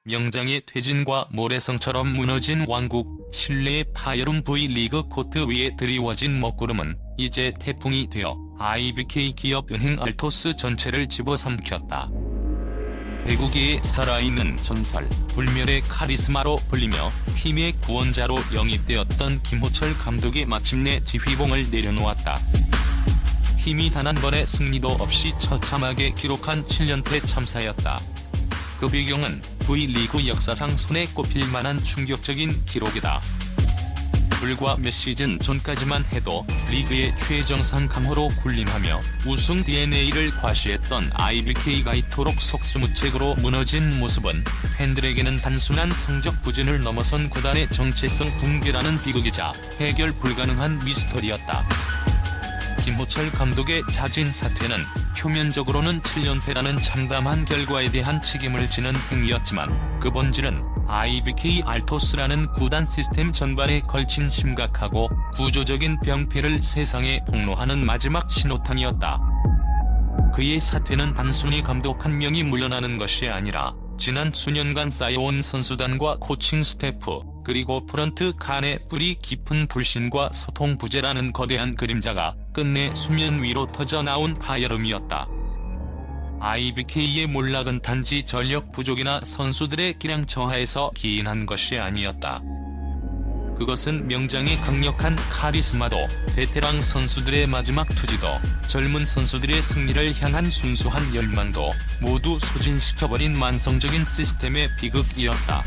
명장의 퇴진과 모래성처럼 무너진 왕국, 신뢰의 파열음 V리그 코트 위에 드리워진 먹구름은 이제 태풍이 되어 IBK 기업 은행 알토스 전체를 집어삼켰다. 배구계에 살아있는 전설, 불멸의 카리스마로 불리며 팀의 구원자로 영입되었던 김호철 감독이 마침내 지휘봉을 내려놓았다. 팀이 단 한 번의 승리도 없이 처참하게 기록한 7연패 참사였다. 그 배경은 V리그 역사상 손에 꼽힐 만한 충격적인 기록이다. 불과 몇 시즌 전까지만 해도 리그의 최정상 강호로 군림하며 우승 DNA를 과시했던 IBK가 이토록 속수무책으로 무너진 모습은 팬들에게는 단순한 성적 부진을 넘어선 구단의 정체성 붕괴라는 비극이자 해결 불가능한 미스터리였다. 김호철 감독의 자진 사퇴는 표면적으로는 7연패라는 참담한 결과에 대한 책임을 지는 행위였지만 그 본질은 IBK 알토스라는 구단 시스템 전반에 걸친 심각하고 구조적인 병폐를 세상에 폭로하는 마지막 신호탄이었다. 그의 사퇴는 단순히 감독 한 명이 물러나는 것이 아니라 지난 수년간 쌓여온 선수단과 코칭 스태프, 그리고 프런트 간의 뿌리 깊은 불신과 소통 부재라는 거대한 그림자가 끝내 수면 위로 터져나온 파열음이었다. IBK의 몰락은 단지 전력 부족이나 선수들의 기량 저하에서 기인한 것이 아니었다. 그것은 명장의 강력한 카리스마도, 베테랑 선수들의 마지막 투지도, 젊은 선수들의 승리를 향한 순수한 열망도 모두 소진시켜버린 만성적인 시스템의 비극이었다.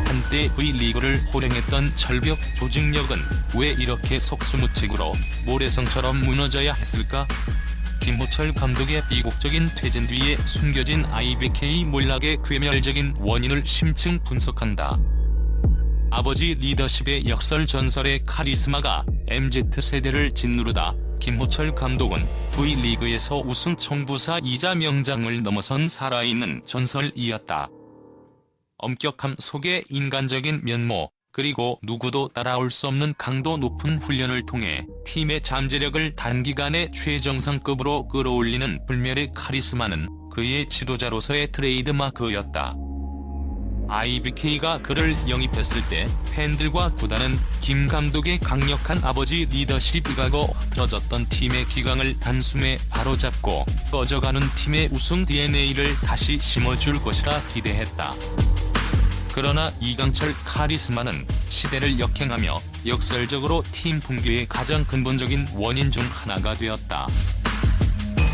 한때 V리그를 호령했던 철벽 조직력은 왜 이렇게 속수무책으로 모래성처럼 무너져야 했을까? 김호철 감독의 비극적인 퇴진 뒤에 숨겨진 IBK 몰락의 괴멸적인 원인을 심층 분석한다. 아버지 리더십의 역설 전설의 카리스마가 MZ세대를 짓누르다 김호철 감독은 V리그에서 우승 청부사이자 명장을 넘어선 살아있는 전설이었다. 엄격함 속의 인간적인 면모, 그리고 누구도 따라올 수 없는 강도 높은 훈련을 통해 팀의 잠재력을 단기간에 최정상급으로 끌어올리는 불멸의 카리스마는 그의 지도자로서의 트레이드마크였다. IBK가 그를 영입했을 때 팬들과 구단은 김 감독의 강력한 아버지 리더십이 가고 흐트러졌던 팀의 기강을 단숨에 바로잡고 꺼져가는 팀의 우승 DNA를 다시 심어줄 것이라 기대했다. 그러나 이강철 카리스마는 시대를 역행하며 역설적으로 팀 붕괴의 가장 근본적인 원인 중 하나가 되었다.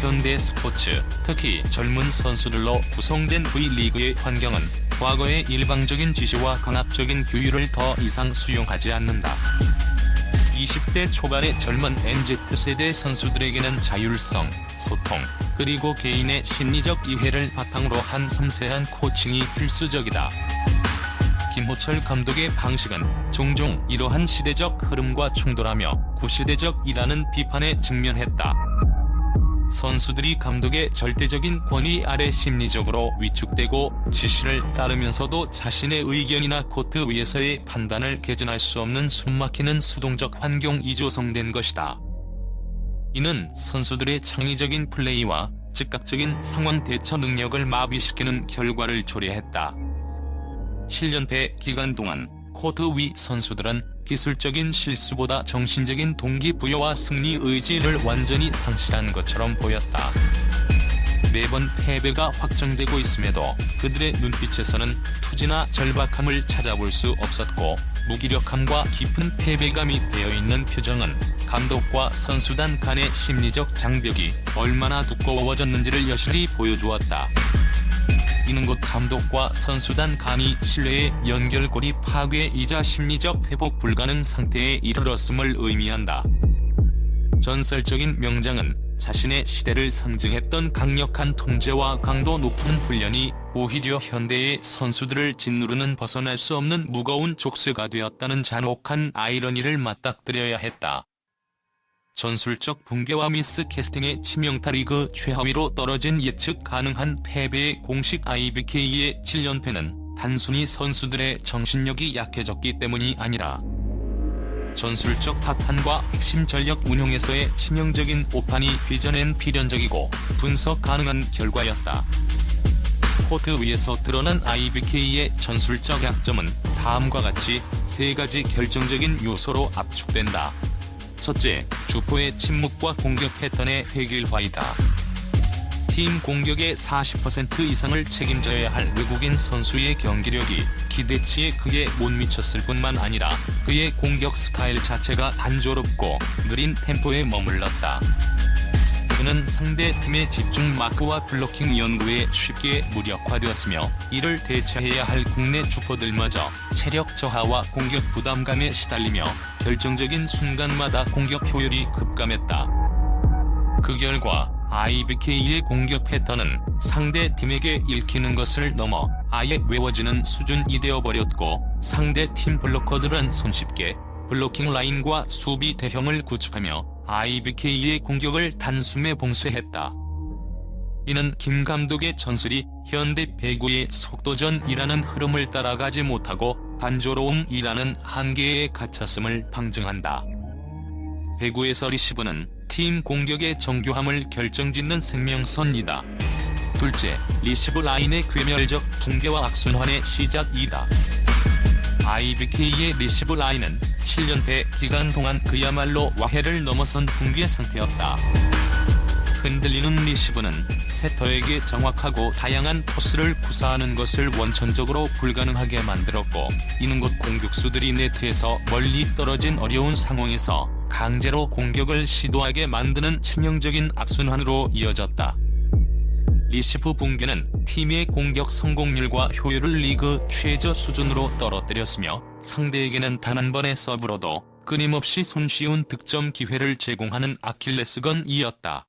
현대 스포츠, 특히 젊은 선수들로 구성된 V리그의 환경은 과거의 일방적인 지시와 강압적인 규율을 더 이상 수용하지 않는다. 20대 초반의 젊은 MZ세대 선수들에게는 자율성, 소통, 그리고 개인의 심리적 이해를 바탕으로 한 섬세한 코칭이 필수적이다. 김호철 감독의 방식은 종종 이러한 시대적 흐름과 충돌하며 구시대적이라는 비판에 직면했다. 선수들이 감독의 절대적인 권위 아래 심리적으로 위축되고 지시를 따르면서도 자신의 의견이나 코트 위에서의 판단을 개진할 수 없는 숨막히는 수동적 환경이 조성된 것이다. 이는 선수들의 창의적인 플레이와 즉각적인 상황 대처 능력을 마비시키는 결과를 초래했다. 7연패 기간 동안 코트 위 선수들은 기술적인 실수보다 정신적인 동기부여와 승리 의지를 완전히 상실한 것처럼 보였다. 매번 패배가 확정되고 있음에도 그들의 눈빛에서는 투지나 절박함을 찾아볼 수 없었고, 무기력함과 깊은 패배감이 배어있는 표정은 감독과 선수단 간의 심리적 장벽이 얼마나 두꺼워졌는지를 여실히 보여주었다. 이는 곧 감독과 선수단 간이 신뢰의 연결고리 파괴이자 심리적 회복 불가능 상태에 이르렀음을 의미한다. 전설적인 명장은 자신의 시대를 상징했던 강력한 통제와 강도 높은 훈련이 오히려 현대의 선수들을 짓누르는 벗어날 수 없는 무거운 족쇄가 되었다는 잔혹한 아이러니를 맞닥뜨려야 했다. 전술적 붕괴와 미스캐스팅의 치명타, 리그 최하위로 떨어진 예측 가능한 패배의 공식 IBK의 7연패는 단순히 선수들의 정신력이 약해졌기 때문이 아니라 전술적 파탄과 핵심 전력 운용에서의 치명적인 오판이 빚어낸 필연적이고 분석 가능한 결과였다. 코트 위에서 드러난 IBK의 전술적 약점은 다음과 같이 세 가지 결정적인 요소로 압축된다. 첫째, 주포의 침묵과 공격 패턴의 획일화이다. 팀 공격의 40% 이상을 책임져야 할 외국인 선수의 경기력이 기대치에 크게 못 미쳤을 뿐만 아니라 그의 공격 스타일 자체가 단조롭고 느린 템포에 머물렀다. 그는 상대 팀의 집중 마크와 블로킹 연구에 쉽게 무력화되었으며 이를 대처해야 할 국내 주포들마저 체력 저하와 공격 부담감에 시달리며 결정적인 순간마다 공격 효율이 급감했다. 그 결과 IBK의 공격 패턴은 상대 팀에게 읽히는 것을 넘어 아예 외워지는 수준이 되어버렸고 상대 팀 블로커들은 손쉽게 블로킹 라인과 수비 대형을 구축하며 IBK의 공격을 단숨에 봉쇄했다. 이는 김 감독의 전술이 현대 배구의 속도전이라는 흐름을 따라가지 못하고 단조로움이라는 한계에 갇혔음을 방증한다. 배구에서 리시브는 팀 공격의 정교함을 결정짓는 생명선이다. 둘째, 리시브 라인의 괴멸적 붕괴와 악순환의 시작이다. IBK의 리시브 라인은 7연패 기간 동안 그야말로 와해를 넘어선 붕괴 상태였다. 흔들리는 리시브는 세터에게 정확하고 다양한 코스를 구사하는 것을 원천적으로 불가능하게 만들었고 이는 곧 공격수들이 네트에서 멀리 떨어진 어려운 상황에서 강제로 공격을 시도하게 만드는 치명적인 악순환으로 이어졌다. 리시브 붕괴는 팀의 공격 성공률과 효율을 리그 최저 수준으로 떨어뜨렸으며 상대에게는 단 한 번의 서브로도 끊임없이 손쉬운 득점 기회를 제공하는 아킬레스건이었다.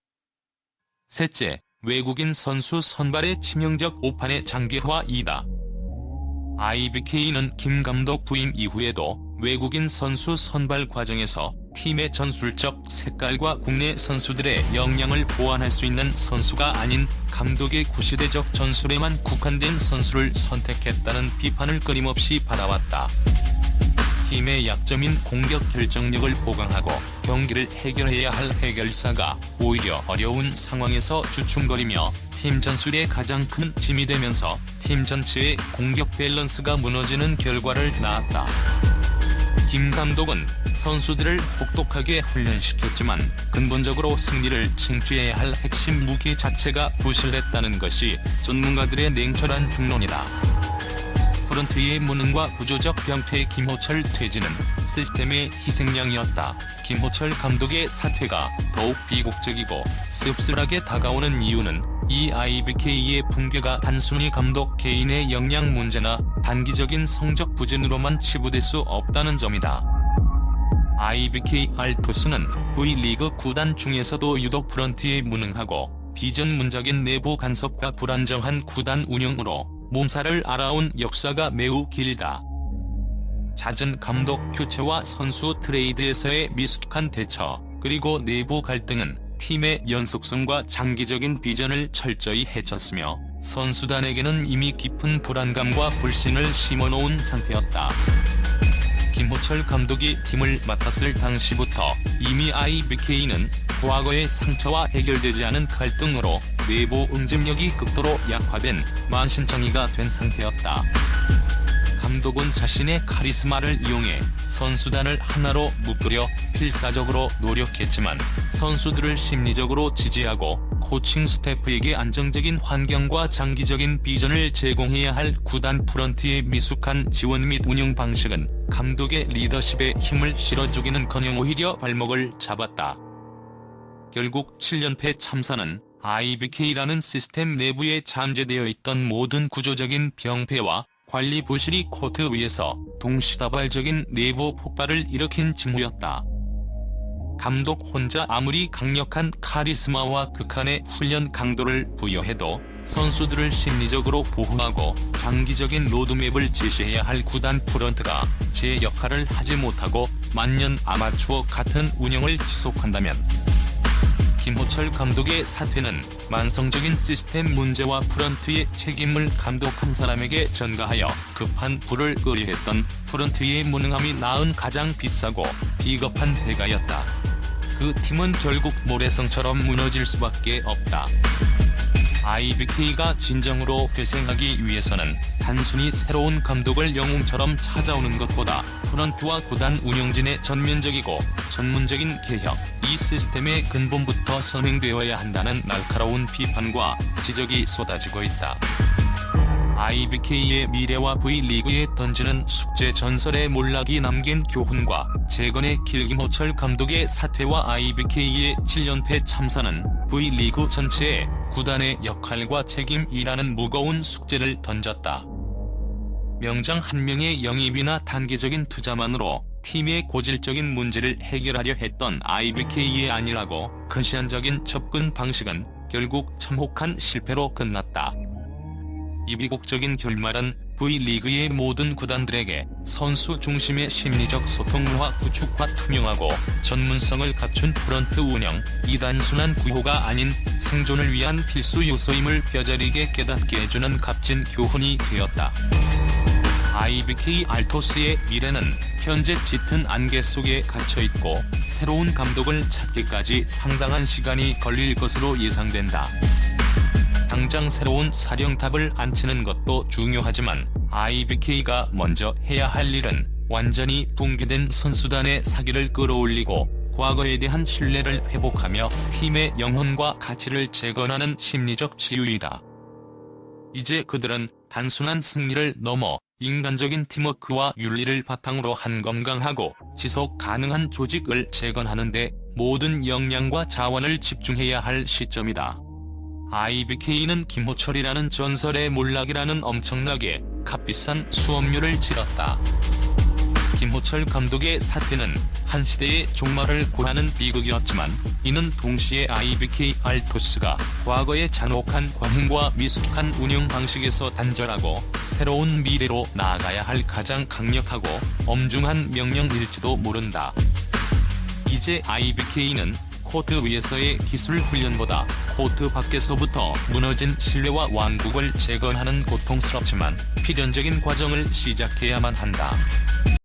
셋째, 외국인 선수 선발의 치명적 오판의 장기화이다. IBK는 김 감독 부임 이후에도 외국인 선수 선발 과정에서 팀의 전술적 색깔과 국내 선수들의 역량을 보완할 수 있는 선수가 아닌 감독의 구시대적 전술에만 국한된 선수를 선택했다는 비판을 끊임없이 받아왔다. 팀의 약점인 공격 결정력을 보강하고 경기를 해결해야 할 해결사가 오히려 어려운 상황에서 주춤거리며 팀 전술에 가장 큰 짐이 되면서 팀 전체의 공격 밸런스가 무너지는 결과를 낳았다. 김 감독은 선수들을 혹독하게 훈련시켰지만 근본적으로 승리를 쟁취해야 할 핵심 무기 자체가 부실했다는 것이 전문가들의 냉철한 중론이다. 프런트의 무능과 구조적 병폐 김호철 퇴진은 시스템의 희생양이었다. 김호철 감독의 사퇴가 더욱 비극적이고 씁쓸하게 다가오는 이유는 이 IBK의 붕괴가 단순히 감독 개인의 역량 문제나 단기적인 성적 부진으로만 치부될 수 없다는 점이다. IBK 알토스는 V리그 구단 중에서도 유독 프런트에 무능하고 비전문적인 내부 간섭과 불안정한 구단 운영으로 몸살을 앓아온 역사가 매우 길다. 잦은 감독 교체와 선수 트레이드에서의 미숙한 대처, 그리고 내부 갈등은 팀의 연속성과 장기적인 비전을 철저히 해쳤으며 선수단에게는 이미 깊은 불안감과 불신을 심어놓은 상태였다. 김호철 감독이 팀을 맡았을 당시부터 이미 IBK는 과거의 상처와 해결되지 않은 갈등으로 내부 응집력이 극도로 약화된 만신창이가 된 상태였다. 감독은 자신의 카리스마를 이용해 선수단을 하나로 묶으려 필사적으로 노력했지만 선수들을 심리적으로 지지하고 코칭 스태프에게 안정적인 환경과 장기적인 비전을 제공해야 할 구단 프런트의 미숙한 지원 및 운영 방식은 감독의 리더십에 힘을 실어주기는커녕 오히려 발목을 잡았다. 결국 7연패 참사는 IBK라는 시스템 내부에 잠재되어 있던 모든 구조적인 병폐와 관리 부실이 코트 위에서 동시다발적인 내부 폭발을 일으킨 징후였다. 감독 혼자 아무리 강력한 카리스마와 극한의 훈련 강도를 부여해도 선수들을 심리적으로 보호하고 장기적인 로드맵을 제시해야 할 구단 프런트가 제 역할을 하지 못하고 만년 아마추어 같은 운영을 지속한다면 김호철 감독의 사퇴는 만성적인 시스템 문제와 프런트의 책임을 감독 한 사람에게 전가하여 급한 불을 끄려 했던 프런트의 무능함이 낳은 가장 비싸고 비겁한 대가였다. 그 팀은 결국 모래성처럼 무너질 수밖에 없다. IBK가 진정으로 회생하기 위해서는 단순히 새로운 감독을 영웅처럼 찾아오는 것보다 프런트와 구단 운영진의 전면적이고 전문적인 개혁, 이 시스템의 근본부터 선행되어야 한다는 날카로운 비판과 지적이 쏟아지고 있다. IBK의 미래와 V리그에 던지는 숙제. 전설의 몰락이 남긴 교훈과 재건의 길. 김호철 감독의 사퇴와 IBK의 7연패 참사는 V리그 전체에 구단의 역할과 책임이라는 무거운 숙제를 던졌다. 명장 한 명의 영입이나 단기적인 투자만으로 팀의 고질적인 문제를 해결하려 했던 IBK의 아니라고 근시안적인 접근 방식은 결국 참혹한 실패로 끝났다. 이 비극적인 결말은 V리그의 모든 구단들에게 선수 중심의 심리적 소통과 구축과 투명하고 전문성을 갖춘 프런트 운영, 이 단순한 구호가 아닌 생존을 위한 필수 요소임을 뼈저리게 깨닫게 해주는 값진 교훈이 되었다. IBK 알토스의 미래는 현재 짙은 안개 속에 갇혀있고 새로운 감독을 찾기까지 상당한 시간이 걸릴 것으로 예상된다. 당장 새로운 사령탑을 안치는 것도 중요하지만 IBK가 먼저 해야 할 일은 완전히 붕괴된 선수단의 사기를 끌어올리고 과거에 대한 신뢰를 회복하며 팀의 영혼과 가치를 재건하는 심리적 치유이다. 이제 그들은 단순한 승리를 넘어 인간적인 팀워크와 윤리를 바탕으로 한 건강하고 지속 가능한 조직을 재건하는 데 모든 역량과 자원을 집중해야 할 시점이다. IBK는 김호철이라는 전설의 몰락이라는 엄청나게 값비싼 수업료를 치렀다. 김호철 감독의 사퇴는 한 시대의 종말을 고하는 비극이었지만 이는 동시에 IBK 알토스가 과거의 잔혹한 관행과 미숙한 운영 방식에서 단절하고 새로운 미래로 나아가야 할 가장 강력하고 엄중한 명령일지도 모른다. 이제 IBK는 코트 위에서의 기술 훈련보다 코트 밖에서부터 무너진 신뢰와 왕국을 재건하는 고통스럽지만 필연적인 과정을 시작해야만 한다.